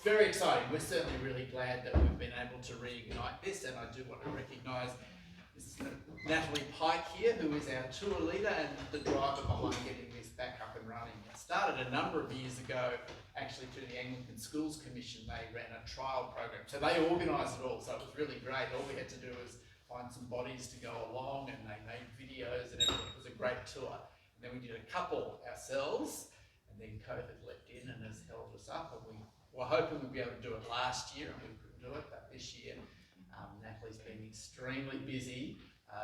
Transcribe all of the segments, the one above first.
very exciting. We're certainly really glad that we've been able to reignite this, and I do want to recognise Natalie Pike here, who is our tour leader and the driver behind getting this back up and running. It started a number of years ago, actually through the Anglican Schools Commission. They ran a trial program, so they organised it all, so it was really great. All we had to do was find some bodies to go along, and they made videos and everything. It was a great tour. And then we did a couple ourselves, and then COVID leapt in and has held us up, and we were hoping we'd be able to do it last year, and we couldn't do it, but this year Natalie's been extremely busy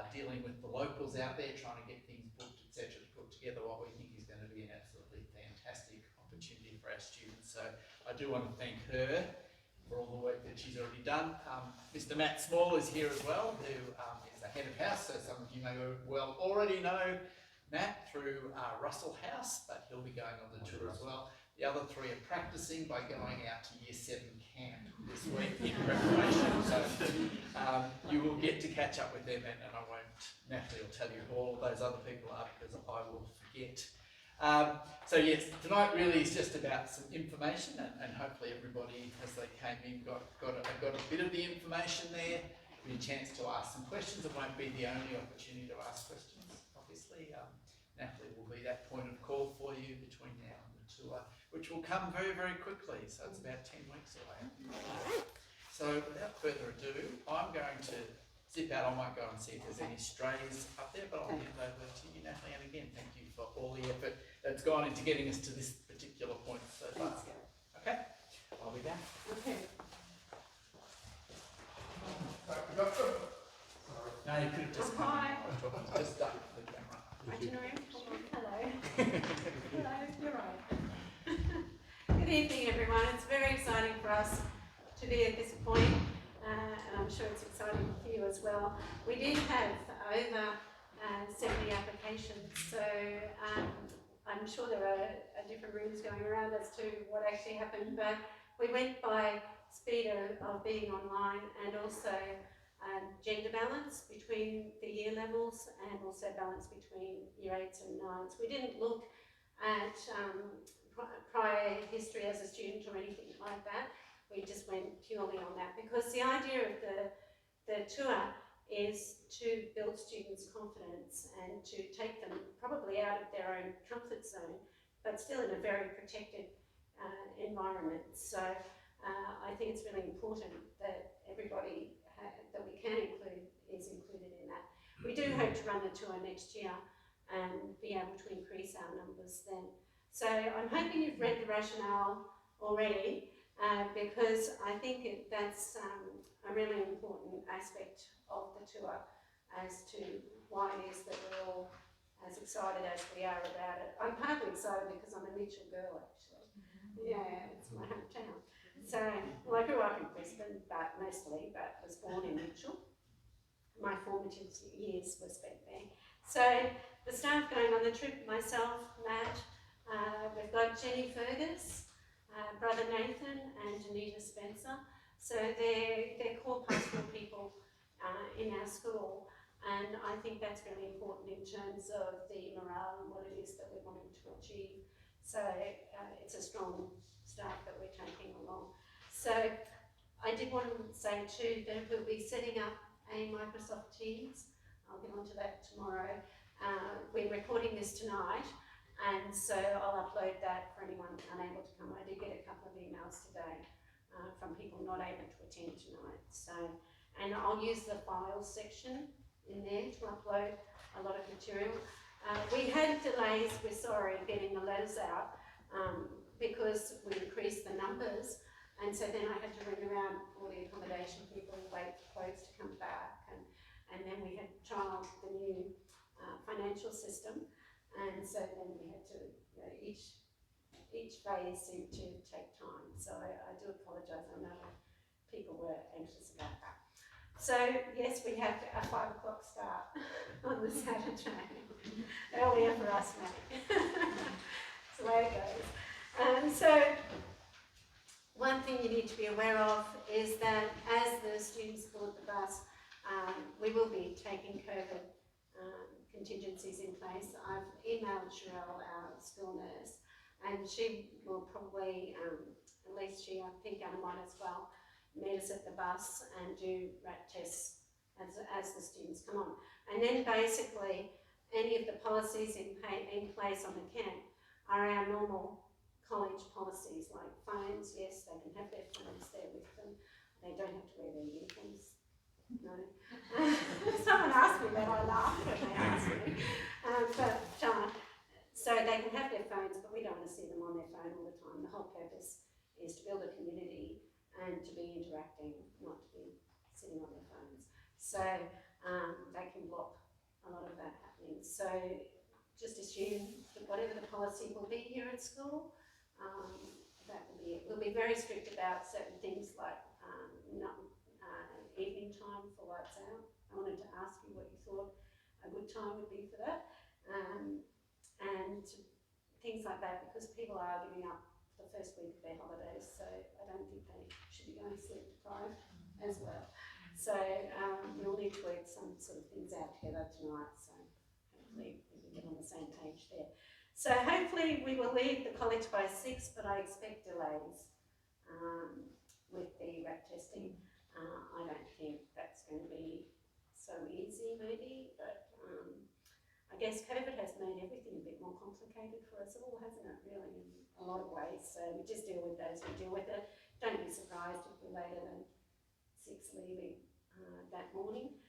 dealing with the locals out there, trying to get things booked, etc., to put together what we think is going to be an absolutely fantastic opportunity for our students. So I do want to thank her for all the work that she's already done. Mr. Matt Small is here as well, who is the head of house, so some of you may well already know Matt through Russell House, but he'll be going on the tour as well. The other three are practicing by going out to Year 7 camp this week in preparation, so you will get to catch up with them, and I won't, Natalie will tell you who all of those other people are because I will forget. So yes, tonight really is just about some information, and hopefully everybody, as they came in, got a bit of the information there. Give you a chance to ask some questions. It won't be the only opportunity to ask questions, obviously. Natalie will be that point of call for you between now and the tour, which will come very, very quickly, so it's about 10 weeks away. So without further ado, I'm going to zip out. I might go and see if there's any strays up there, but I'll hand over to you, Natalie, and again, thank you for all the effort that's gone into getting us to this particular point so far. Okay, I'll be back. Okay. No, you could have just come in. Just stuck with the camera. Hello. Hello, you're right. Good evening, everyone. It's very exciting for us to be at this point, and I'm sure it's exciting for you as well. We did have over 70 applications, so I'm sure there are different rumours going around as to what actually happened, but we went by speed of being online and also gender balance between the year levels and also balance between year 8s and 9s. We didn't look at prior history as a student or anything like that. We just went purely on that because the idea of the tour is to build students' confidence and to take them probably out of their own comfort zone, but still in a very protected environment. So I think it's really important that everybody that we can include is included in that. We do hope to run the tour next year and be able to increase our numbers then. So I'm hoping you've read the rationale already because I think that's a really important aspect of the tour as to why it is that we're all as excited as we are about it. I'm partly excited because I'm a Mitchell girl actually. Yeah, it's my hometown. So, well, I grew up in Brisbane, but was born in Mitchell. My formative years were spent there. So, the staff going on the trip, myself, Matt, we've got Jenny Fergus, brother Nathan, and Janita Spencer. So, they're core pastoral people in our school, and I think that's really important in terms of the morale and what it is that we're wanting to achieve. So, it's a strong staff that we're taking along. So I did want to say too that we'll be setting up a Microsoft Teams. I'll get onto that tomorrow. We're recording this tonight, and so I'll upload that for anyone unable to come. I did get a couple of emails today from people not able to attend tonight. So, and I'll use the files section in there to upload a lot of material. We had delays, we're sorry, getting the letters out because we increased the numbers, and so then I had to ring around all the accommodation people, wait for quotes to come back, and then we had trialled the new financial system, and so then we had to, each phase seemed to take time, so I do apologise. I know people were anxious about that. So yes, we have a 5 o'clock start on the Saturday. Earlier for us, mate. That's the way it goes. So one thing you need to be aware of is that as the students board the bus, we will be taking COVID contingencies in place. I've emailed Sherelle, our school nurse, and she will probably at least she, I think Anna might as well, meet us at the bus and do rat tests as the students come on. And then basically, any of the policies in place on the camp are our normal college policies, like phones. Yes, they can have their phones there with them. They don't have to wear their uniforms. No. Someone asked me that, I laughed when they asked me. So they can have their phones, but we don't want to see them on their phone all the time. The whole purpose is to build a community and to be interacting, not to be sitting on their phones. So they can block a lot of that happening. So just assume that whatever the policy will be here at school, that will be it. We'll be very strict about certain things like evening time for lights out. I wanted to ask you what you thought a good time would be for that. And things like that, because people are giving up the first week of their holidays, so I don't think they should be going sleep deprived as well. So we'll need to work some sort of things out together tonight, so hopefully we can get on the same page there. So hopefully we will leave the college by 6, but I expect delays with the rat testing. I don't think that's going to be so easy maybe, but I guess COVID has made everything a bit more complicated for us all, hasn't it, really, in a lot of ways. So we just deal with those, we deal with it. Don't be surprised if we're later than 6 leaving that morning.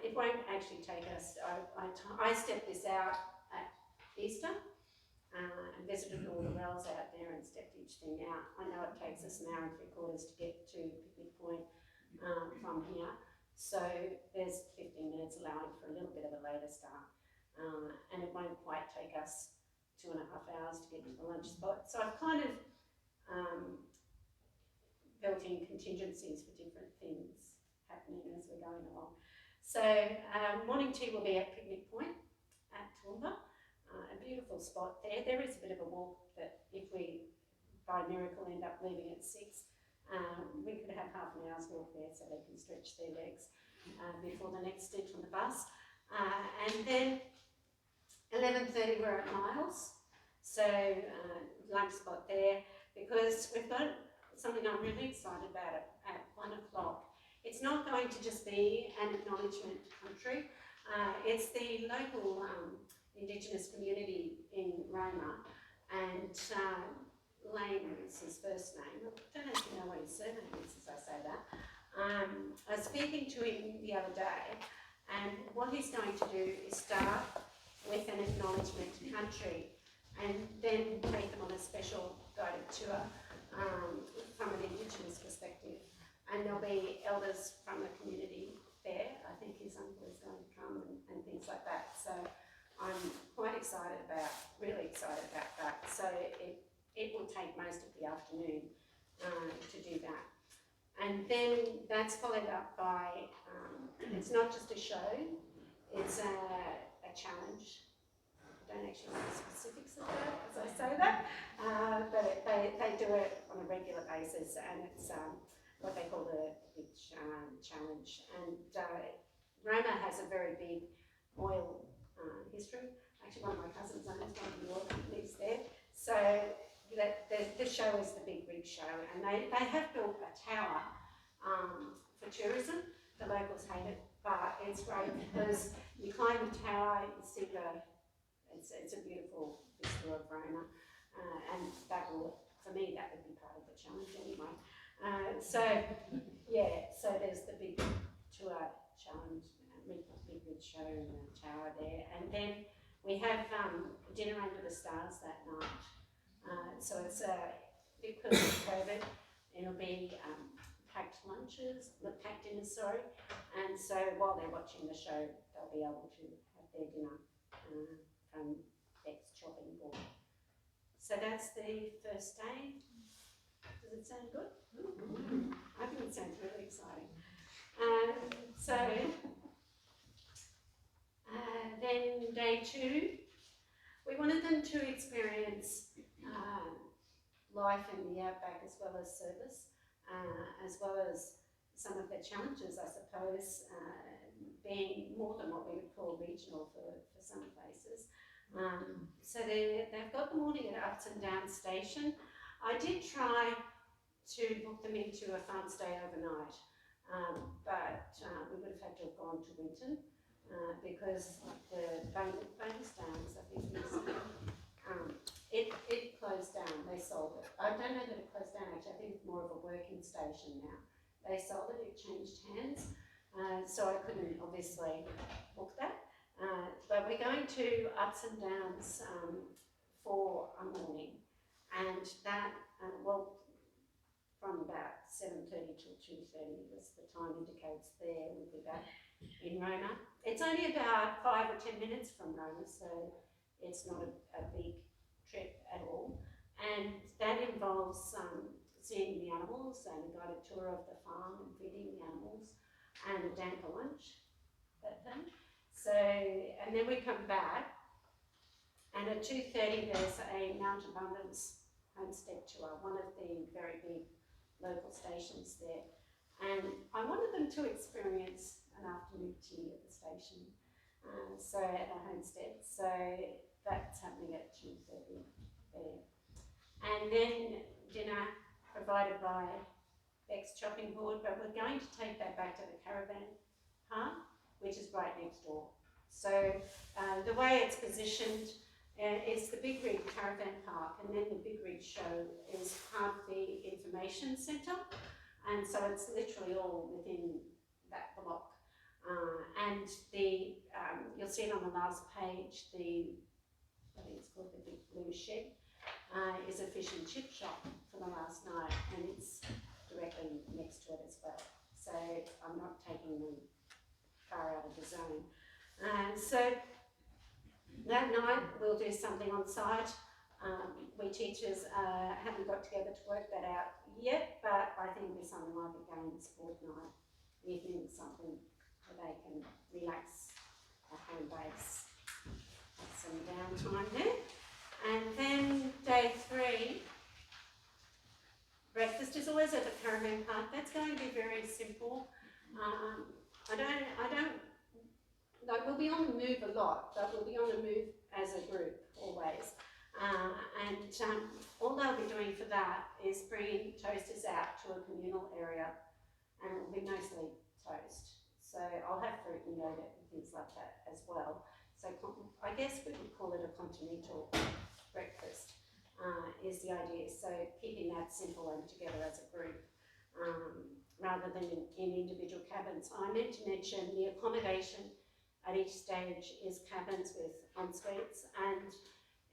It won't actually take us, I stepped this out at Easter and visited all the rails out there and stepped each thing out. I know it takes us an hour and 3/4 to get to Picnic Point from here. So there's 15 minutes allowing for a little bit of a later start. And it won't quite take us 2.5 hours to get to the lunch spot. So I've kind of built in contingencies for different things happening as we're going along. So morning tea will be at Picnic Point at Toowoomba, a beautiful spot there. There is a bit of a walk that if we by miracle end up leaving at 6, we could have half an hour's walk there so they can stretch their legs before the next stint on the bus. And then 11:30 we're at Miles, so lunch spot there, because we've got something I'm really excited about at 1 o'clock. It's not going to just be an acknowledgement country, it's the local Indigenous community in Roma, and Lane is his first name. I don't actually know what his surname is as I say that. I was speaking to him the other day, and what he's going to do is start with an acknowledgement country and then take them on a special guided tour from an Indigenous perspective. And there'll be elders from the community there. I think his uncle is going to come and things like that. So I'm quite excited about, really excited about that. So it will take most of the afternoon to do that. And then that's followed up by, it's not just a show, it's a challenge. I don't actually know the specifics of that as I say that, but they do it on a regular basis, and it's what they call the big challenge. And Roma has a very big oil history. Actually, one of my cousins owns one of the oil companies there. So the show is the Big Rig Show, and they have built a tower for tourism. The locals hate it, but it's great because you climb the tower, you see it's a beautiful vista of Roma, and that will, for me, that would be part of the challenge anyway. So there's the big tour challenge, Big Rig Show and the tower there, and then we have dinner under the stars that night. So it's because of COVID, it'll be packed dinners, and so while they're watching the show, they'll be able to have their dinner from Beck's chopping board. So that's the first day. Does it sound good? Mm-hmm. I think it sounds really exciting. Then day 2, we wanted them to experience life in the outback as well as service, as well as some of the challenges, I suppose, being more than what we would call regional for some places. So they've got the morning at Ups and Downs station. I did try to book them into a farm stay overnight, but we would have had to have gone to Winton because the bonus downs, I think, it closed down. They sold it. I don't know that it closed down actually. I think it's more of a working station now. They sold it. It changed hands, so I couldn't obviously book that. But we're going to Ups and Downs for a morning, and that from about 7:30 till 2:30 was the time indicates there. We'll be back in Roma. It's only about 5 or 10 minutes from Roma, so it's not a big trip at all. And that involves seeing the animals and a guided tour of the farm and feeding the animals and a damper lunch, that thing. So, and then we come back, and at 2:30 there's a Mount Abundance homestead tour, one of the very big local stations there. And I wanted them to experience an afternoon tea at the station, so at the homestead. So that's happening at 2:30 there. And then dinner provided by Beck's Chopping Board, but we're going to take that back to the caravan park, which is right next door. So the way it's positioned is the Big Rig Caravan Park, and then the Big Rig Show is part of the information centre, and so it's literally all within that block. And the you'll see it on the last page, I think it's called the Big Blue Shed, is a fish and chip shop for the last night, and it's directly next to it as well. So I'm not taking them far out of the zone. So that night we'll do something on site. We teachers haven't got together to work that out yet, but I think it'll be something like a game sport night, evening, something where they can relax at home base, have some downtime there. And then day 3, breakfast is always at the caravan park. That's going to be very simple. Like we'll be on the move a lot, but we'll be on the move as a group always. And all they'll be doing for that is bringing toasters out to a communal area, and it'll be mostly toast. So I'll have fruit and yogurt and things like that as well. So I guess we would call it a continental breakfast is the idea. So keeping that simple and together as a group rather than in individual cabins. I meant to mention the accommodation at each stage is cabins with en-suites, and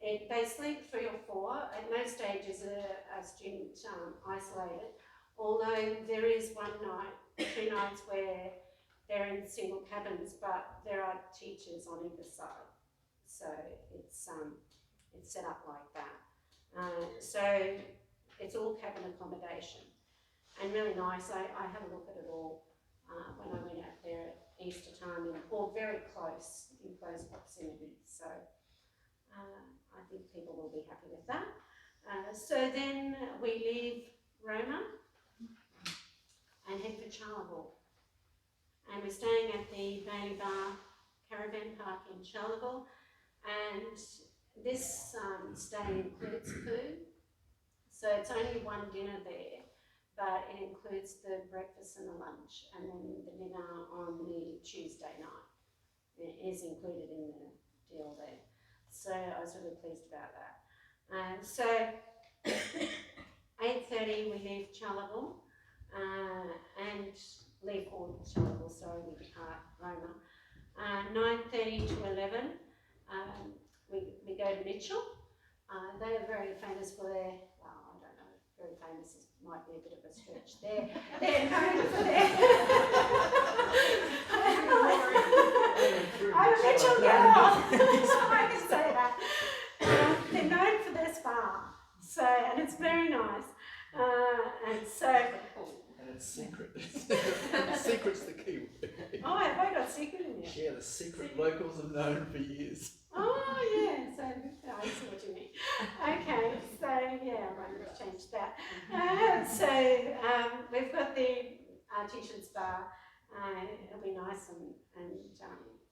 they sleep 3 or 4. At no stage is a student isolated, although there is 1 night, 2 nights where they're in single cabins, but there are teachers on either side. So it's set up like that. So it's all cabin accommodation, and really nice. I had a look at it all when I went out there at Easter time, or very close, in close proximity. So I think people will be happy with that. So then we leave Roma and head for Charleville. And we're staying at the Bailey Bar Caravan Park in Charleville. And this stay includes food. So it's only 1 dinner there, but it includes the breakfast and the lunch, and then the dinner on the Tuesday night. It is included in the deal there. So I was really pleased about that. So 8:30 we leave Charleville and leave Charleville, sorry, we depart Roma. 9:30 to 11 we go to Mitchell. They are very famous for their, well, I don't know, very famous might be a bit of a stretch. They're known for their I'm a Mitchell girl. I can say that. They're known for their spa, so, and it's very nice. And it's secret. Secret's the key word. Oh, have I got secret in there? Yeah, the secret locals have known for years. Oh yeah, so I see what you mean. Okay, so yeah, I might have changed that. We've got the artisan spa. It'll be nice, and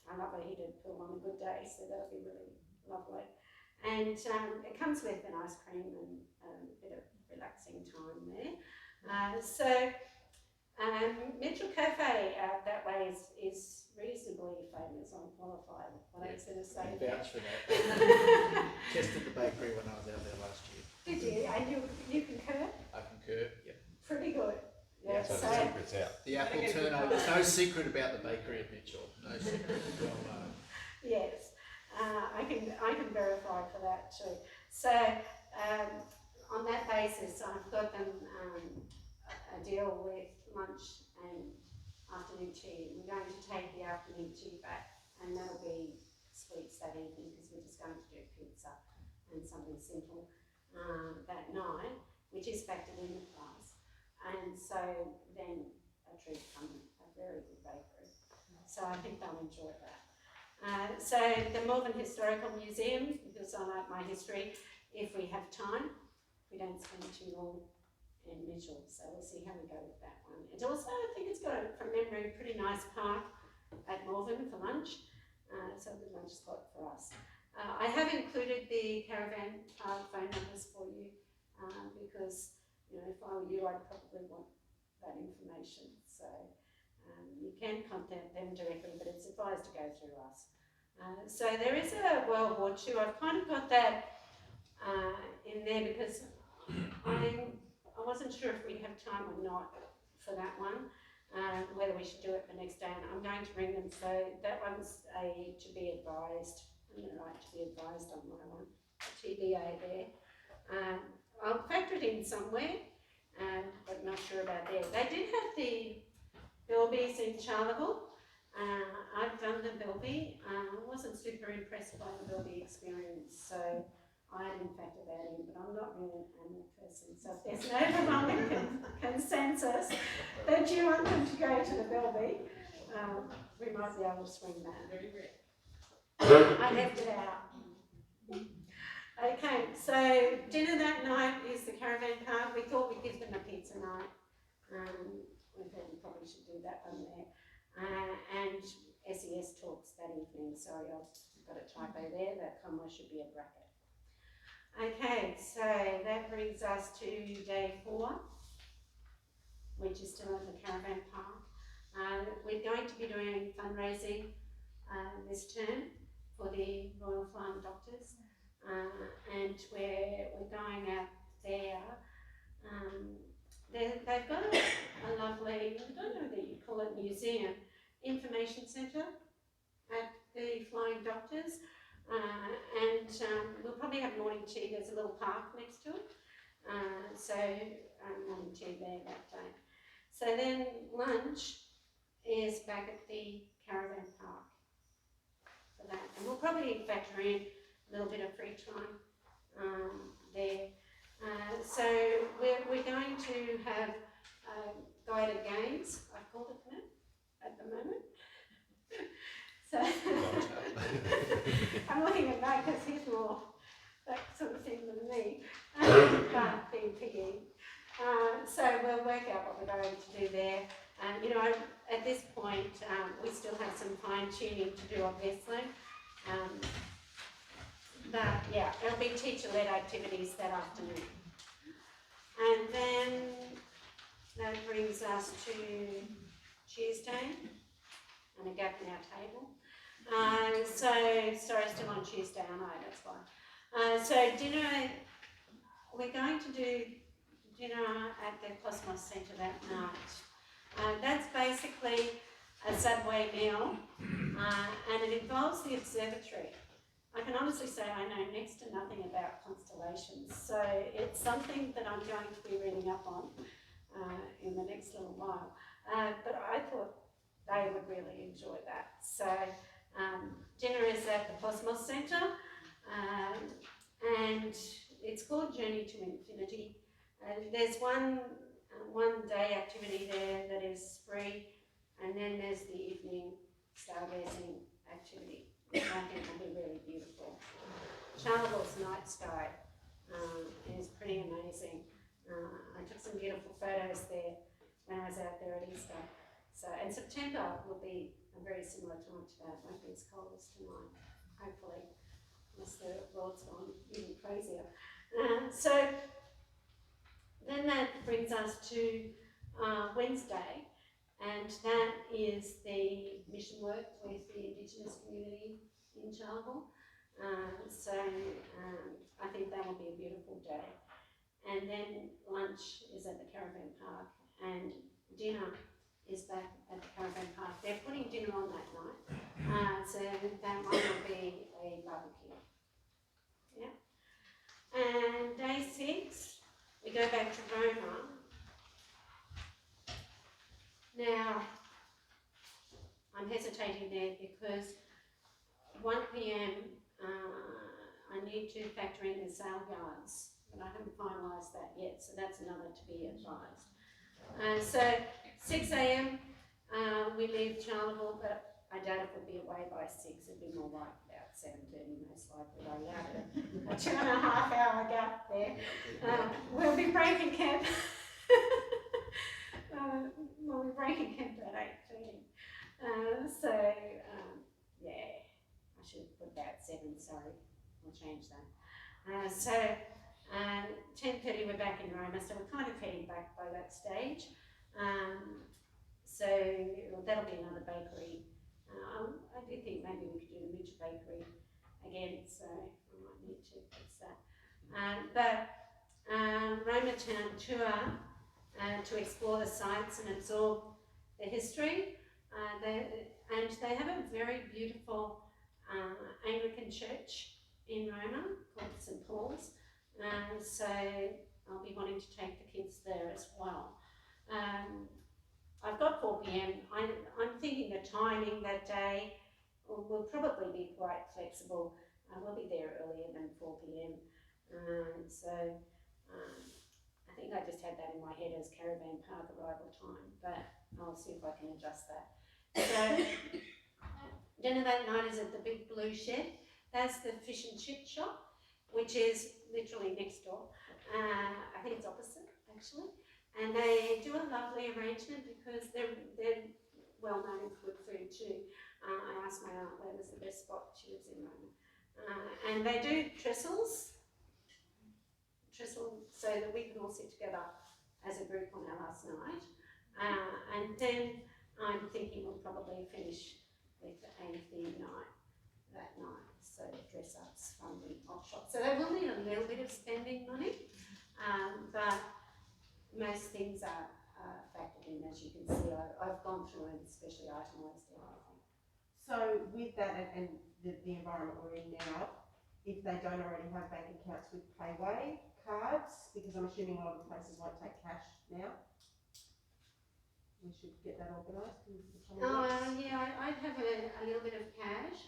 I love a heated pool on a good day, so that'll be really lovely. And it comes with an ice cream and a bit of relaxing time there. Mitchell Cafe out that way is reasonably famous. I'm qualified. What I was going to say. Vouch for that. Tested the bakery when I was out there last year. Did you? And you concur? I concur. Yep. Pretty good. Yeah. So the secret's out. The apple turnover. There's no secret about the bakery at Mitchell. No secret. Well known. Yes, I can verify for that too. So on that basis, I've got them a deal with lunch and afternoon tea. We're going to take the afternoon tea back, and that'll be sweets that evening because we're just going to do pizza and something simple that night, which is factored in the price. And so then a treat from a very good bakery. So I think they'll enjoy that. So the Melbourne Historical Museum, because I like my history, if we have time, we don't spend too long in Mitchell, so we'll see how we go with that one. And also, I think it's got, from memory, a pretty nice park at Melbourne for lunch, so a good lunch spot for us. I have included the caravan park phone numbers for you, because, you know, if I were you, I'd probably want that information. So you can contact them directly, but it's advised to go through us. So there is a World War II. I've kind of got that in there because I wasn't sure if we'd have time or not for that one, whether we should do it the next day. And I'm going to ring them, so that one's to be advised. I'm going to write to be advised on my one, TBA there. I'll factor it in somewhere, but not sure about there. They did have the Bilbies in Charleville. I've done the Bilby. I wasn't super impressed by the Bilby experience, so I didn't factor that in, but I'm not really an animal person, so if there's an overwhelming consensus that you want them to go to the Bilby, we might be able to swing that. Very rare. I left it out. Okay, so dinner that night is the caravan park. We thought we'd give them a pizza night. We thought we probably should do that one there. And SES talks that evening. Sorry, I've got a typo there. That comma should be a bracket. Okay, so that brings us to day 4, which is still in the caravan park. We're going to be doing fundraising this term for the Royal Flying Doctors, and we're going out there. They've got a lovely, I don't know that you call it museum, information centre at the Flying Doctors, and we'll probably have morning tea. There's a little park next to it, so morning tea there that day. So then lunch is back at the caravan park for that, and we'll probably factor in a little bit of free time there. So we're going to have guided games, I've called it that at the moment. So I'm looking at that because he's more that sort of thing than me, but being piggy. So we'll work out what we're going to do there. You know, at this point, we still have some fine tuning to do, obviously. But yeah, there'll be teacher-led activities that afternoon. And then that brings us to Tuesday, and a gap in our table. Sorry, still on Tuesday, I know, that's why. So dinner, we're going to do dinner at the Cosmos Centre that night. That's basically a Subway meal, and it involves the observatory. I can honestly say I know next to nothing about constellations, so it's something that I'm going to be reading up on in the next little while. But I thought they would really enjoy that. So dinner is at the Cosmos Centre, and it's called Journey to Infinity. There's one day activity there that is free, and then there's the evening stargazing activity, which I think will be really beautiful. Charleville's night sky is pretty amazing. I took some beautiful photos there when I was out there at Easter. So, and September will be a very similar time to that. It won't be as cold as tonight, hopefully, unless the world's gone even crazier. So then that brings us to Wednesday, and that is the mission work with the Indigenous community in Charleville. I think that will be a beautiful day. And then lunch is at the Caravan Park, and dinner is back at the Caravan Park. They're putting dinner on that night, so that one will be a barbecue. Yeah. And day 6, we go back to Roma. Now, I'm hesitating there because 1 p.m. I need to factor in the sale yards, but I haven't finalised that yet, so that's another to be advised. So 6 a.m. We leave Charleville, but I doubt if we'll be away by 6. It'd be more like about 7:30 most likely. I have a 2.5 hour gap there. We'll be breaking camp. We'll be breaking camp at 8:30. Yeah, I should put that 7, sorry. I'll change that. 10:30 we're back in Roma, so we're kind of heading back by that stage. So that'll be another bakery. I do think maybe we could do the Mooch Bakery again, so I might need to fix that. Roma Town tour to explore the sites and absorb the history. They have a very beautiful Anglican church in Roma called St. Paul's, so I'll be wanting to take the kids there as well. I've got 4 p.m. I'm thinking the timing that day will probably be quite flexible. We'll be there earlier than 4 p.m. I think I just had that in my head as Caravan Park arrival time, but I'll see if I can adjust that. So dinner that night is at the Big Blue Shed. That's the fish and chip shop, which is literally next door. I think it's opposite actually. And they do a lovely arrangement because they're well known for good food too. I asked my aunt where was the best spot. She lives in Roma. And they do trestle so that we can all sit together as a group on our last night. And then I'm thinking we'll probably finish with a theme night that night. So dress ups from the op shop. So they will need a little bit of spending money, but most things are factored in, as you can see. I've gone through and especially itemised everything. So with that and the environment we're in now, if they don't already have bank accounts with Payway cards, because I'm assuming a lot of the places won't take cash now, we should get that organised in the coming weeks. Yeah, I'd have a little bit of cash.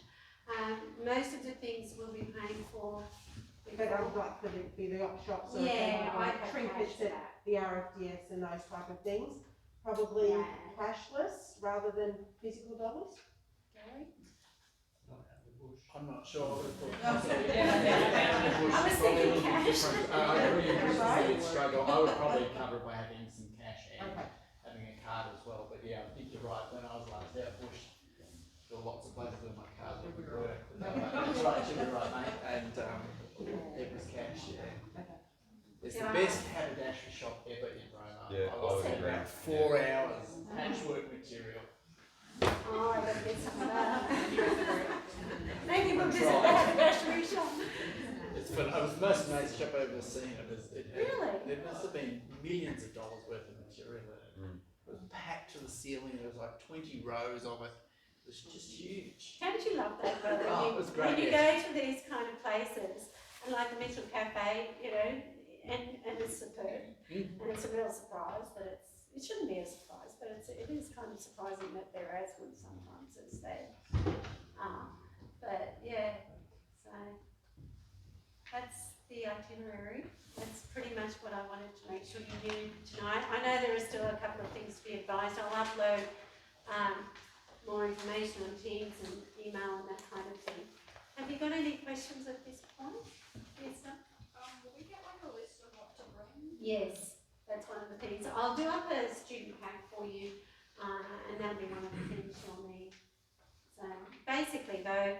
Most of the things we'll be paying for. But like for the op shops or trinkets at the RFDS and those type of things, probably cashless rather than physical dollars. Gary? I'm not sure. I was thinking cash. I really struggle. I would probably cover it by having some cash and having a card as well. But yeah, I think you're right. When I was last out bush, there were lots of places where my card wouldn't work. That's right, you're right, mate. And it was cash, yeah. It's the best haberdashery shop ever in Roma. Yeah, I was there about 4 hours, patchwork material. Oh, I better get some of that. Maybe we'll visit the haberdashery shop. It was the most amazing shop I've ever seen. Really? There must have been millions of dollars worth of material in it. It was packed to the ceiling. There was like 20 rows of it. It was just huge. Don't you love that, brother? Oh, it was great. When you go to these kind of places, and like the Mitchell Cafe, you know, and it's superb, and it's a real surprise that it shouldn't be a surprise, but it is kind of surprising that they're as good sometimes as they are. But yeah, so that's the itinerary. That's pretty much what I wanted to make sure you knew tonight. I know there are still a couple of things to be advised. I'll upload more information on Teams and email and that kind of thing. Have you got any questions at this point? Yes, sir? Will we get like a list of what to bring? Yes, that's one of the things. I'll do up a student pack for you, and that'll be one of the things you'll need. So basically though,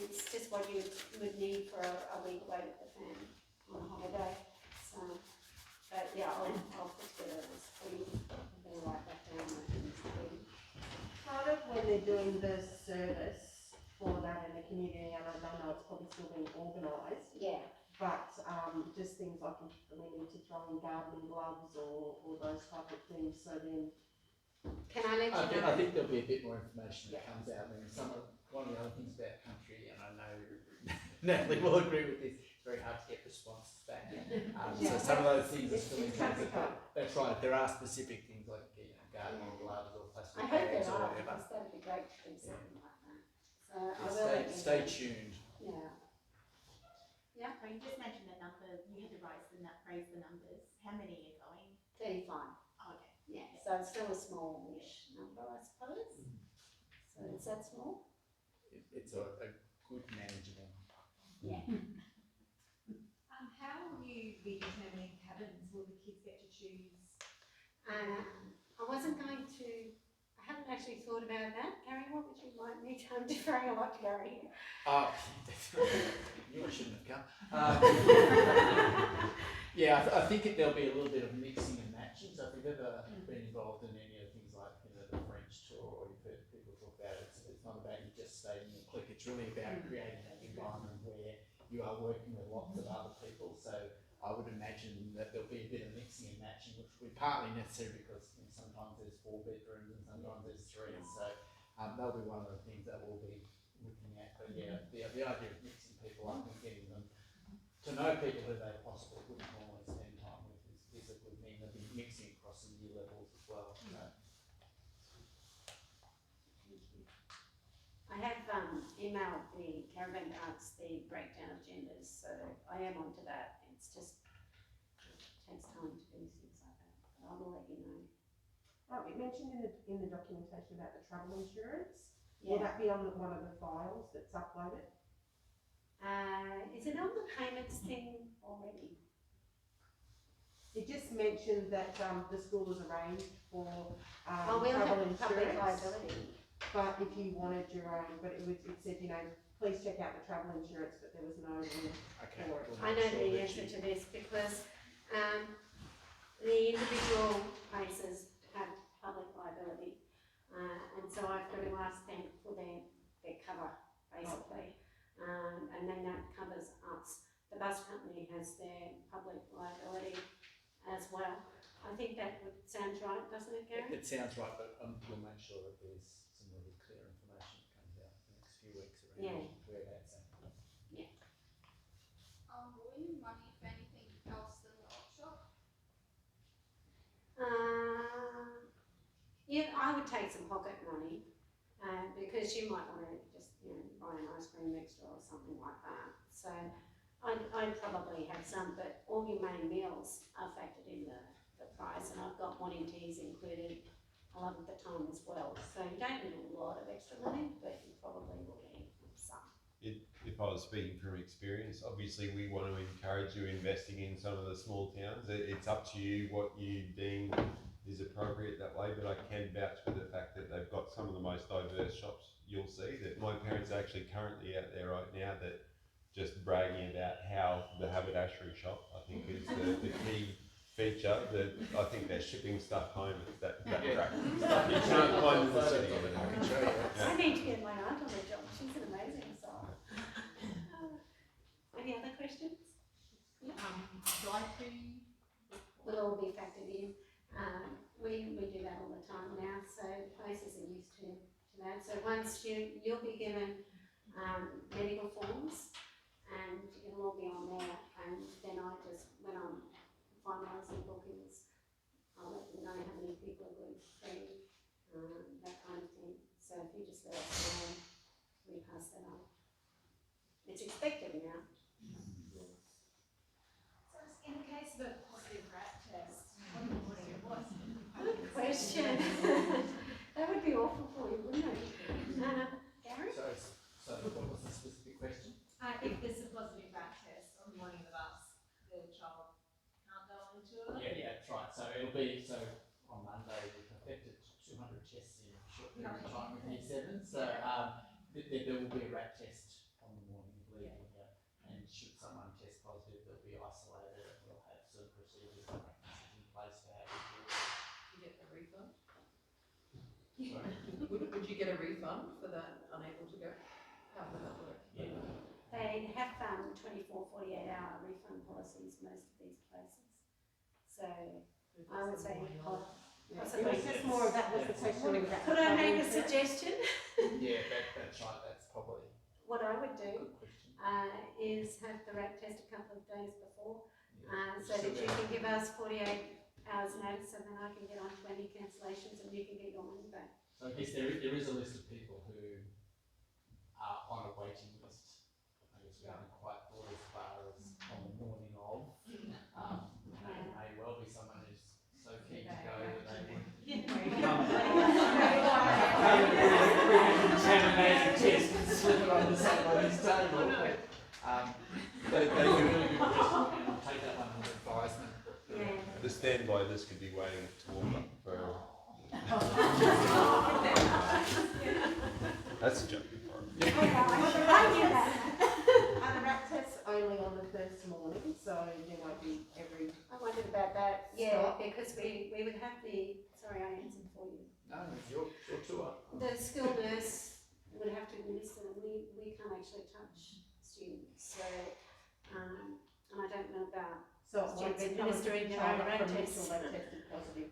it's just what you would need for a week away with the family on a holiday. So But yeah, I'll put together a screen, I'm gonna write that down in the screen. Part of when they're doing the service for that in the community, and I know it's probably still being organised, Yeah, but just things like if we need to throw in gardening gloves or those type of things, so then. can I let you know? I think there'll be a bit more information that comes out. I mean, one of the other things about country, and I know Natalie will agree with this, it's very hard to get responses back. So some of those things are still in transit. That's right. There are specific things like gardening gloves or plastic I hope bags there or are, whatever. because that'd be great to do something like that. So I Yeah, will let you stay know. tuned. Yeah. Yeah, So you just mentioned the number, you had to raise the numbers. How many are going? 35. Oh, okay. Yeah, so it's still a smallish number, I suppose. So is that small? It's a good manageable. Yeah. How will you be determining cabins? Will the kids get to choose? I wasn't going to, I haven't actually thought about that. Gary, what would you like me to, I'm deferring a lot to Gary here. You shouldn't have come. Yeah, I think there'll be a little bit of mixing and matching. So if you've ever been involved in any of things like the French tour, or you've heard people talk about it, it's not about you just staying and click. It's really about creating an environment where you are working with lots of other people. So I would imagine that there'll be a bit of mixing and matching, which will be partly necessary because sometimes there's 4 bedrooms and sometimes there's 3. So that'll be one of the things that we'll be looking at. But yeah, the idea of mixing people up and getting them to know people who they possibly wouldn't normally spend time with is a good thing. They'll be mixing across the year levels as well. So. Thank you. I have emailed the caravan guards the breakdown of genders, so I am onto that. It's just, it takes time to do things like that, but I will let you know. It mentioned in the documentation about the travel insurance. Will Yeah. that be on one of the files that's uploaded? Is it on the payments thing already? It just mentioned that the school has arranged for We'll travel have public insurance. liability. But if you wanted your own, but it said, please check out the travel insurance, but there was no link Okay. for it. We'll I make know sure the that answer you- to this because the individual places have public liability, and so I've got to ask them for their cover, basically, and then that covers us. The bus company has their public liability as well. I think that sounds right, doesn't it, Gary? It sounds right, but we'll make sure that there's some really clear information that comes out in the next few weeks around where that's at. Will you money for anything else than the op shop? Yeah, I would take some pocket money, because you might want to just, buy an ice cream extra or something like that. So I'd probably have some, but all your main meals are factored in the price, and I've got morning teas included a lot of the time as well. So you don't need a lot of extra money, but you probably will need some. If I was speaking from experience, obviously we want to encourage you investing in some of the small towns. It's up to you what you deem is appropriate that way, but I can vouch for the fact that they've got some of the most diverse shops you'll see. That my parents are actually currently out there right now that just bragging about how the haberdashery shop, I think, is the key feature. That I think they're shipping stuff home. It's that crap stuff you can't find in the city. I can show you. I need to get my aunt on the job. She's an amazing soul. Any other questions? Dietary? Will all be factored in. We do that all the time now, so places are used to that. So once you'll be given medical forms, and it'll all be on there, and then when I'm finalising bookings, I'll let them know how many people are gluten-free, that kind of thing. So if you just let us know, we pass that on. It's expected now. So in the case of a positive rat test, what do you want it was? Good question. That would be awful for you, wouldn't it? Gary? So what was the specific question? If there's a positive rat test on the morning of the bus, the child can't go on the tour? Yeah, that's right. So it'll be, on Monday we've affected 200 tests in a short period of time with year 7. So there will be a rat test on the morning of leaving here. And should someone test positive, they'll be isolated and we'll have some procedures Would you get a refund for that unable to go? How would that work? They have 24, 48-hour refund policies, most of these places. So I would say, It was just more of that was the question about. could I make a suggestion? Yeah, that's right, that's probably What I would a do good question. is have the RAT test a couple of days before, Yeah. so that you can give us 48 hours notice, and then I can get on to any cancellations and you can get your money back. So I guess there is a list of people who are on a waiting list. I guess we haven't quite thought as far as on the morning of. It may well be someone who's so keen to go that they would contaminated test and slip it onto somebody's table. They do really good question, and I'll take that one under advisement. Yeah. The standby list could be waiting to warm up for. That's a joke. I get that. Are the RAT tests only on the first morning, so there won't be every. I wondered about that, yeah, Stop. because we would have sorry, I answered for you. No, it's your tour. The school nurse would have to administer them, we can't actually touch students, so, and I don't know about, So it won't Students be coming to administering the their child own up RAT from tests. until they tested positive.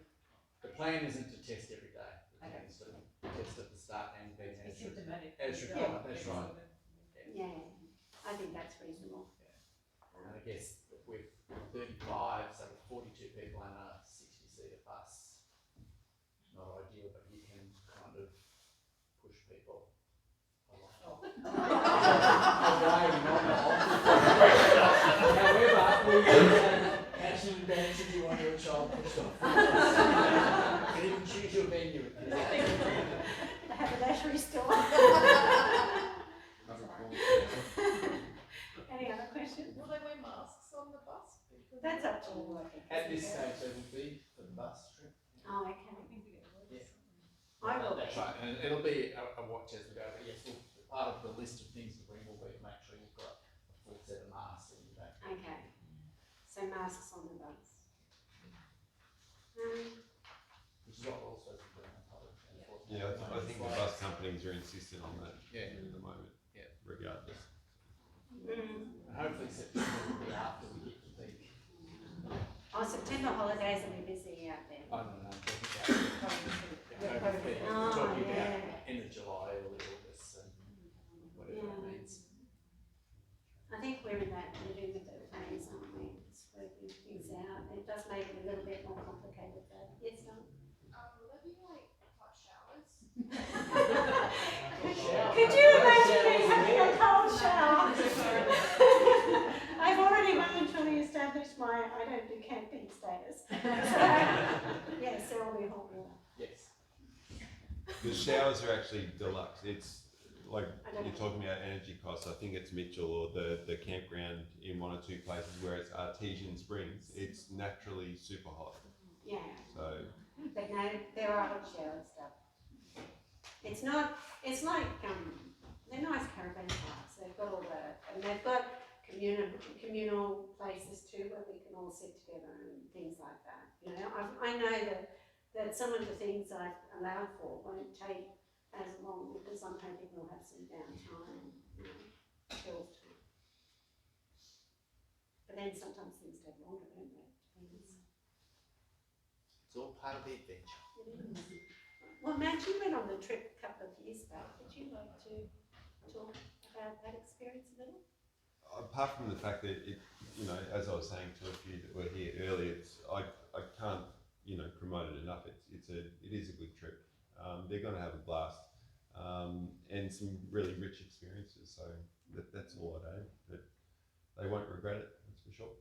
The plan isn't to test every day. The plan Okay. is to test at the start and then as Symptomatic. required, that's right. yeah, I think that's reasonable. And I guess with 35, so with 42 people on a 60-seater bus, not ideal, but you can kind of push people along. Away, not off. However, we can action advantage you want your child pushed off. You can even choose your venue. They have a battery store. Any other questions? Will they wear masks on the bus? Because That's up to you, I think. At this stage, they will be for the bus trip. Oh, okay. Yeah. I will That's be. right, and it'll be a watch as we go, but yes, part of the list of things to bring will be to make sure you've got a full set of masks in your bag. Okay, so masks on the bus. Which is what we're also doing on public transport. Yeah, I think the bus companies are insistent on that Yeah. at the moment. Yeah. Regardless. And hopefully September will be after we hit the peak. Oh, September holidays will be busy out there. I don't know, talking Oh, about yeah. end of July, early August, and whatever it Yeah. means. I think we're in that living with the phase, aren't we? It's working things out. It does make it a little bit more complicated though. Yes, Dawn? Will there be like hot showers? Could you imagine me having a cold shower? I've already momentarily established my I don't do camping status. So, yes, there will be hot water. Yes. The showers are actually deluxe. It's like I don't you're know. talking about energy costs. I think it's Mitchell or the campground in one or two places where it's artesian springs. It's naturally super hot. Yeah, So but no, there are hot shower stuff. It's not, it's like, they're nice caravan parks. They've got all and they've got communal places too where we can all sit together and things like that. You know, I know that some of the things I've allowed for won't take as long because I'm hoping we'll have some downtime, you know, chill time. But then sometimes things take longer, don't they? Depends. It's all part of the adventure. It is. Well, Matt, you went on the trip a couple of years back. Would you like to talk about that experience a little? apart from the fact that it, you know, as I was saying to a few that were here earlier, it's I can't, you know, promote it enough. It is a good trip. They're going to have a blast and some really rich experiences. So that's all I'd add. But they won't regret it. That's for sure.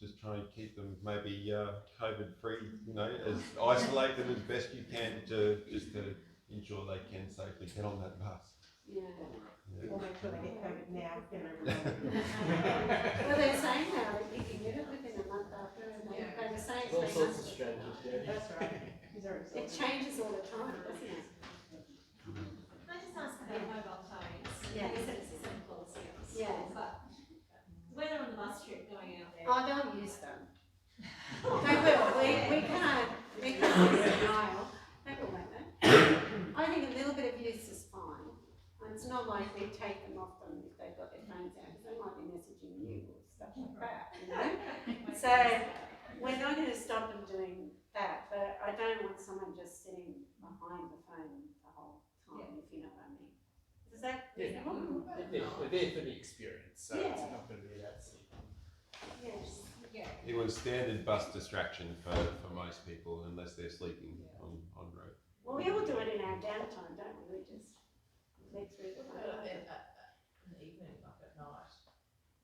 Just try and keep them maybe COVID free. You know, as isolate them as best you can to ensure they can safely get on that bus. Yeah. Or make sure they get COVID now, get over it. Well, they're saying now that you can get it within a month after, and they were saying There's all 3 sorts of months. strategies, Jodie. That's right. These are It exhausting. changes all the time, doesn't it? Can I just ask about mobile phones? Yeah. You said it's a simple policy at the Yeah. school, but when they're on the bus trip going out there. Oh, they'll use them. They will. We can't use denial. They will, won't they? it's not like we take them off them if they've got their phones out, because they might be messaging you or stuff like that, you know? So, we're not going to stop them doing that, but I don't want someone just sitting behind the phone the whole time, if you know what I mean. Is that Yeah. reasonable? We're there for the experience, so it's Yeah. not going to be that simple. Yes. It was standard bus distraction for most people, unless they're sleeping on road. Well, we all do it in our downtime, don't we? We just flick through the What phone. about in the evening, like at night?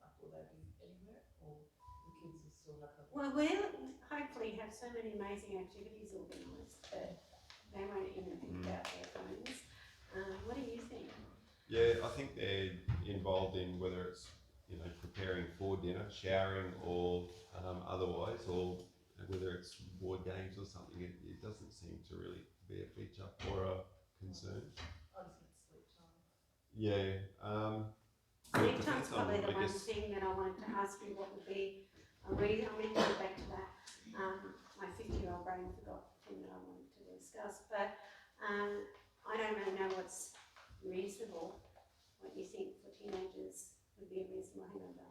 Like, will they be anywhere, or the kids will still have the? Well, we'll hopefully have so many amazing activities organised that they won't even think about their phones. What do you think? Yeah, I think they're involved in whether it's, you know, preparing for dinner, showering, or otherwise, or whether it's board games or something. It doesn't seem to really be a feature or a concern. I just get sleep time. Yeah. Sleep depends time's on, probably the I one guess- thing that I wanted to ask you what would be a reason. I'm going to go back to that. My 50-year-old brain forgot the thing that I wanted to discuss, but I don't really know what's reasonable. What you think for teenagers would be a reasonable hangover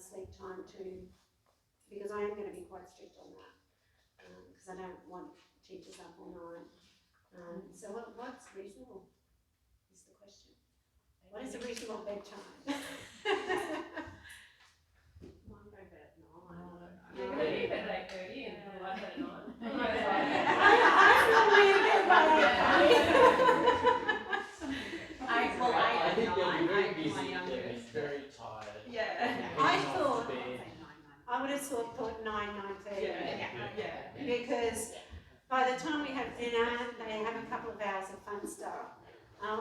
sleep time to, because I am going to be quite strict on that, because I don't want teachers up all night. So what's reasonable is the question. What is a reasonable bedtime? Mine go to bed at 9. You're gonna be at 8:30 and the light at 9. I normally in bed by 8:30. I think they'll be very my busy, they'll be youngest. very tired. Yeah. I heading off to thought- bed. I would have thought 9:30. Yeah. Because by the time we have dinner, they have a couple of hours of fun stuff.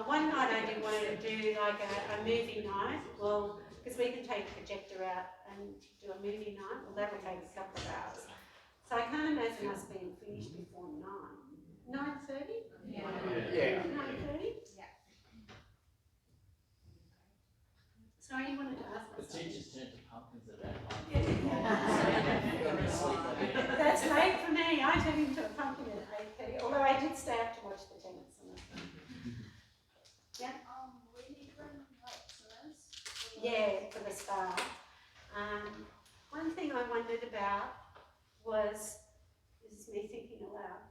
One night I did want to do like a movie night, well, because we can take a projector out and do a movie night, well that will take a couple of hours. So I can't imagine us being finished before 9. 9:30? Yeah. 9:30? Yeah. Sorry, you wanted to ask The us something? teachers turn to pumpkins at that time. That's late for me. I turned into a pumpkin at 8:30, although I did stay up to watch the tennis. We need room lecturers. Yeah, for the spa. One thing I wondered about was, this is me thinking aloud,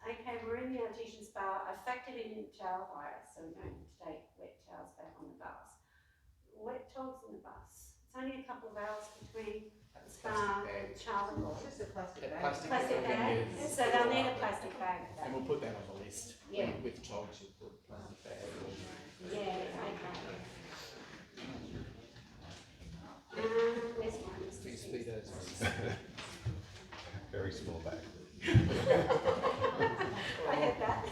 okay, we're in the artesian spa, I factored in towel hire, so we don't have to take wet towels back on the bus. Wet towels on the bus, it's only a couple of hours between the spa and Charlie. It's just a plastic A bag. Plastic bag, so they'll need a plastic bag for And that. we'll put that on the list. Yeah. With togs, you'll put plastic bag. Yeah, okay. Where's mine? Mr. Big Six? speedos. Very small bag. I heard that.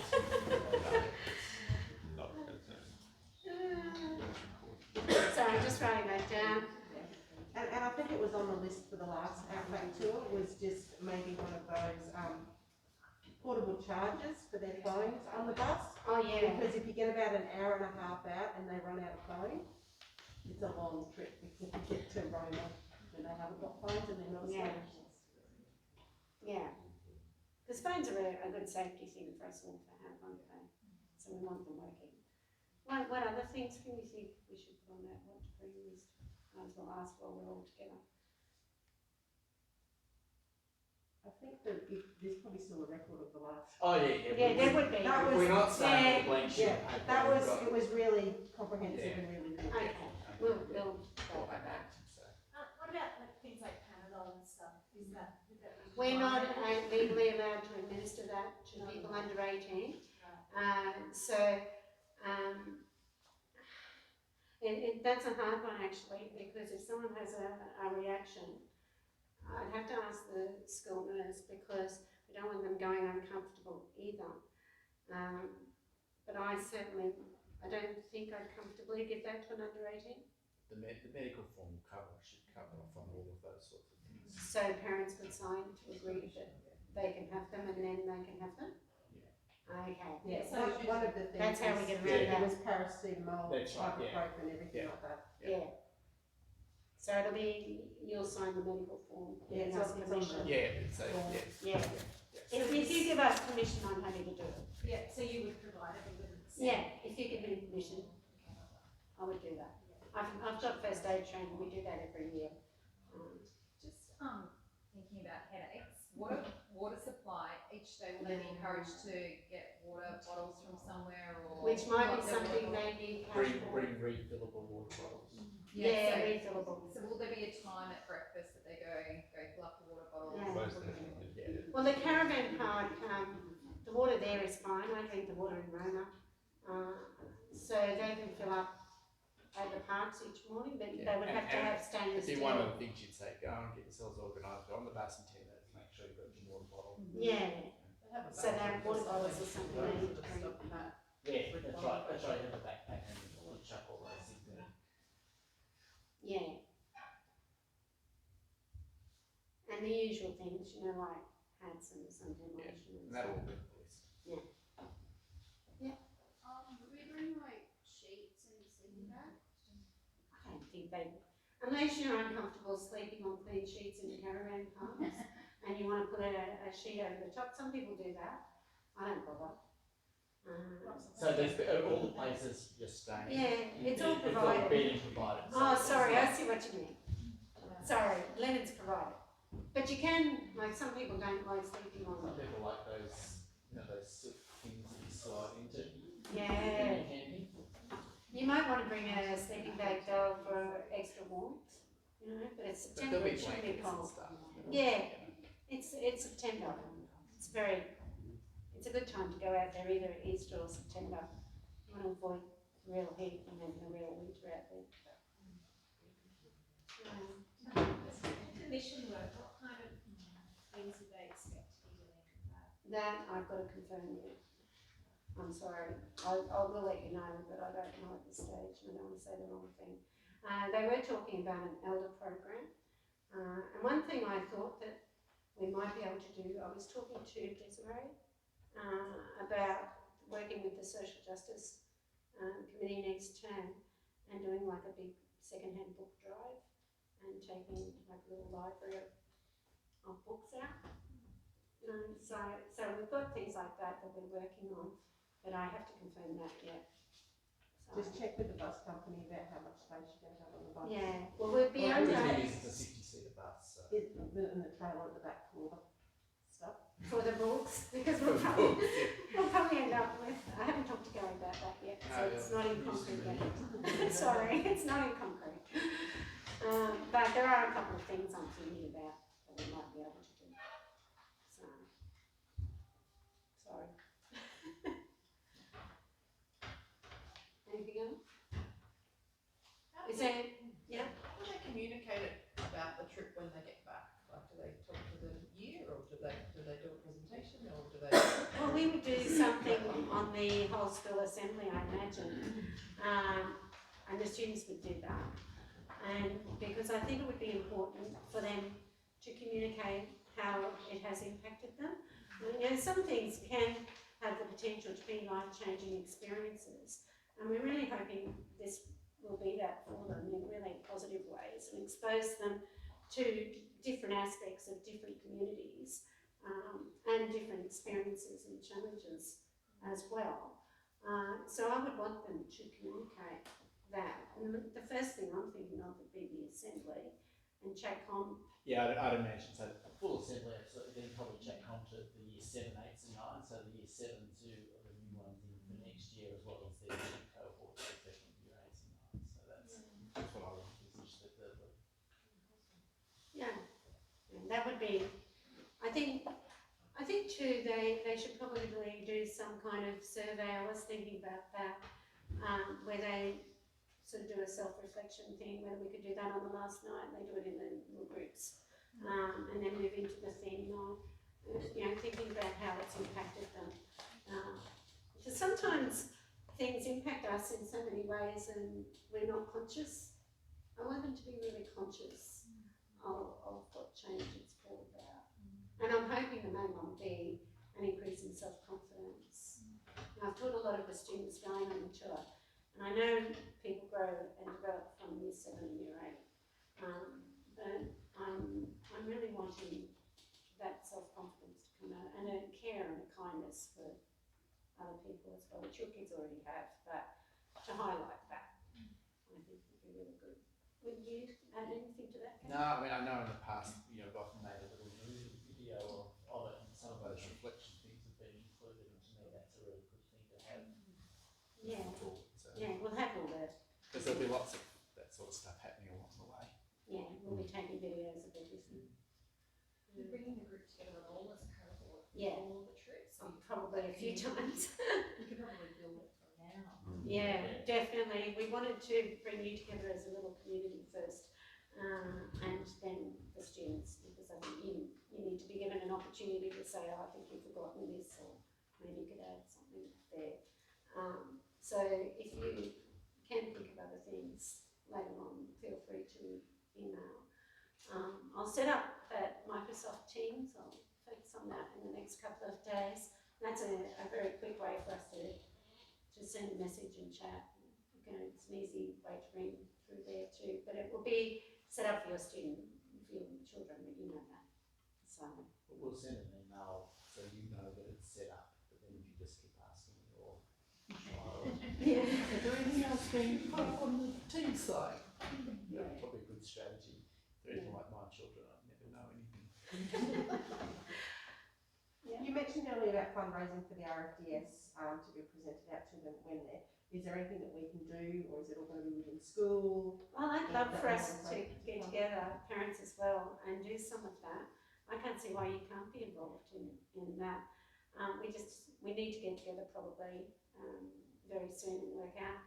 Not a concern. So I'm just writing that down. And I think it was on the list for the last Outback Tour, was just maybe one of those, portable chargers for their phones on the bus. Oh, yeah. Because if you get about an hour and a half out and they run out of phone, it's a long trip because you get to Roma and they haven't got phones and they're not Yeah. asleep. Yeah. Because phones are a good safety thing for us all to have, aren't they? So we want them working. What other things can you think we should put on that what to bring list? Might as well ask while we're all together. I think that there's probably still a record of the last. Oh, yeah, Yeah, there would be. That If was- we're not starting yeah, with a blank sheet Yeah, of paper, that we've was, got- it was really comprehensive Yeah. and really good. Okay, we'll all go that back. back, so. What about like things like Panadol and stuff? Is that, would that be? We're not combined? legally allowed to administer that to people under 18. That's a hard one actually, because if someone has a reaction, I'd have to ask the school nurse because we don't want them going uncomfortable either. But I don't think I'd comfortably give that to an under 18. The medical form should cover off on all of those sorts of things. So parents would sign to agree that they can have them and then they can have them? Okay. Yeah, So one of the things. That's how we was- get around It that. was paracetamol, That's right, yeah. ibuprofen, everything Yeah. like that. Yeah. So it'll be, you'll sign the medical form, Yeah, giving it's us on- it's on permission. the- Yeah, so, yeah. Yeah. If you give us permission, I'm happy to do it. Yeah, so you would provide evidence. Yeah, if you give me permission. I've got first aid training, we do that every year. Just, thinking about headaches, water supply, each day will they be encouraged to get water bottles from somewhere or? Which might be what their something water- they need cash for. Bring refillable water bottles. Yeah, so- refillable. So will there be a time at breakfast that they go fill up the water bottles? Yeah. Most put them in? definitely. Well, the caravan park, the water there is fine, I drink the water in Roma. So they can fill up at the parks each morning, but they would have to have stainless It'd be one steel. of the things you'd say, go and get yourselves organised, but on the bus in 10 minutes, make sure you've got your water bottle. Yeah, They have a So they have bathroom water or bottles or something, something they need sort to of bring. stuff that. Yeah, that's right, you have a backpack and you chuck all those things in. yeah. And the usual things, you know, like hats and some demolition and And that'll stuff. all be the list. Do we bring like sheets and sleeping bags? I don't think they, unless you're uncomfortable sleeping on clean sheets in the caravan parks and you want to put a sheet over the top, some people do that. I don't bother. So there's all the places you're staying. Yeah, it's all It's provided. all being provided. So Oh, it's sorry, not- I see what you mean. Sorry, Leonard's provided. But you can, like, some people don't like sleeping Some on. people like those, those soot things that you slide into. Yeah. When you're camping. You might want to bring a sleeping bag though for extra warmth, but it's But September, there'll be it shouldn't be blankets and cold. stuff. Yeah. It's September. It's a good time to go out there, either Easter or September. You want to avoid real heat and having a real winter out there. Commission work, what kind of things do they expect to be doing with that? That I've got to confirm yet. I'm sorry. I will let you know, but I don't know at this stage. I don't want to say the wrong thing. They were talking about an elder program. And one thing I thought that we might be able to do, I was talking to Desiree about working with the Social Justice Committee next term and doing like a big second-hand book drive and taking like a little library of books out. So we've got things like that we're working on, but I have to confirm that yet. So, Just check with the bus company about how much space you're going to have on the bus. yeah, well, we'll be Well, under everything is a 60-seater bus, so. And the trailer at the back for the stuff. for the books, because we'll probably end up with, I haven't talked to Gary about that yet, so it's not in concrete yet. Sorry, it's not in concrete. But there are a couple of things I'm thinking about that we might be able to do. So, sorry. Anything else? Is there, yeah? How do they communicate it about the trip when they get back? Like, do they talk to the year, or do they do a presentation, or do they? Well, we would do something on the whole school assembly, I imagine, and the students would do that. And because I think it would be important for them to communicate how it has impacted them. Some things can have the potential to be life-changing experiences, and we're really hoping this will be that for them in really positive ways and expose them to different aspects of different communities and different experiences and challenges as well. So I would want them to communicate that. And the first thing I'm thinking of would be the assembly and ChatCom. Yeah, I'd imagine, so a full assembly, absolutely, then probably check on to the year 7, 8s and 9s, so the year 7s who are the new ones in for next year, as well as the new cohort for second year 8s and 9s, so that's what I would envisage that the Yeah, and that would be, I think too, they should probably do some kind of survey. I was thinking about that, where they sort of do a self-reflection thing, whether we could do that on the last night, they do it in the little groups, and then move into the theme night, thinking about how it's impacted them. Because sometimes things impact us in so many ways and we're not conscious. I want them to be really conscious of what change it's brought about. And I'm hoping the main one will be an increase in self-confidence. I've taught a lot of the students going on the tour, and I know people grow and develop from year 7 and year 8. But I'm really wanting that self-confidence to come out, and a care and a kindness for other people as well, which your kids already have, but to highlight that, I think would be really good. would you add anything to that? Kate? No, I mean, I know in the past, you know, I've often made a little movie video of it, and some of those reflection things have been included, and to me, that's a really good thing to have. Yeah, forward, so. yeah, we'll have all that. Because there'll be lots of that sort of stuff happening along the way. Yeah, we'll be taking videos of everything. You're bringing the group together on all this cohort, Yeah. all the trips. So Probably a few times. you could probably build it from now. Yeah, definitely. We wanted to bring you together as a little community first, and then the students, because I think you need to be given an opportunity to say, oh, I think you've forgotten this, or maybe you could add something there. So if you can think of other things later on, feel free to email. I'll set up that Microsoft Teams. I'll focus on that in the next couple of days. That's a very quick way for us to send a message and chat. Okay, it's an easy way to ring through there too, but it will be set up for your children, that you know that. So But we'll send an email so you know that it's set up, but then if you just keep asking your child, yeah, is there anything else being put up on the team side? That's probably a good strategy. If they're anything like my children, I'd never know anything. yeah. You mentioned earlier about fundraising for the RFDS to be presented out to them when they're. Is there anything that we can do, or is it all going to be within school? Well, I'd love for us to get together, parents as well, and do some of that. I can't see why you can't be involved in that. We need to get together probably very soon and work out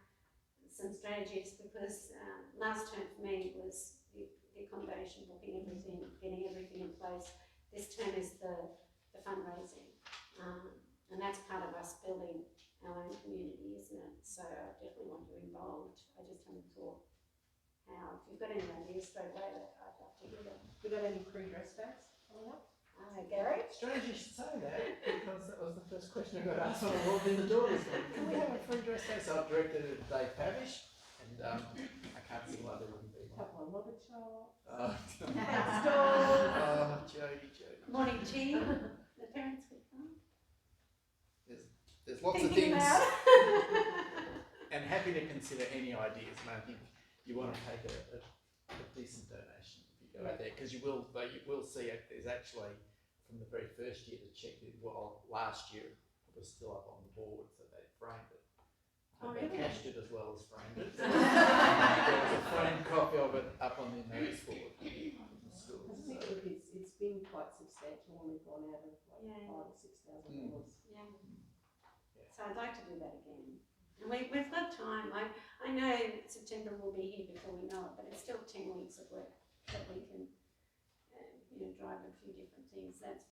some strategies, because last term for me was the accommodation, booking everything, getting everything in place. This term is the fundraising, and that's part of us building our own community, isn't it? So I definitely want you involved. I just haven't thought how. If you've got any ideas straight away, I'd love to hear them. We got any pre-dress days coming up? Gary? Strange you should say that, because that was the first question I got asked when I walked in the door this morning. Can we have a free dress day? So I've directed it to Dave Pavish, and I can't see why there wouldn't be A one. couple of lobber chops. Oh, Stall. Jody. Morning tea. The parents could come. There's lots of Thinking things, about. and happy to consider any ideas, and I think you want to take a decent donation if you go out there, because you will see it. There's actually, from the very first year, the check, well, last year it was still up on the board, so they framed it. Oh, They really? cashed it as well as framed it. There was a framed copy of it up on the notice board in the schools. I think look, it's been quite substantial when we've gone out of like Yeah. $5,000 or $6,000. Yeah. So I'd like to do that again. And we've got time. I know September will be here before we know it, but it's still 10 weeks of work that we can, drive a few different things. That's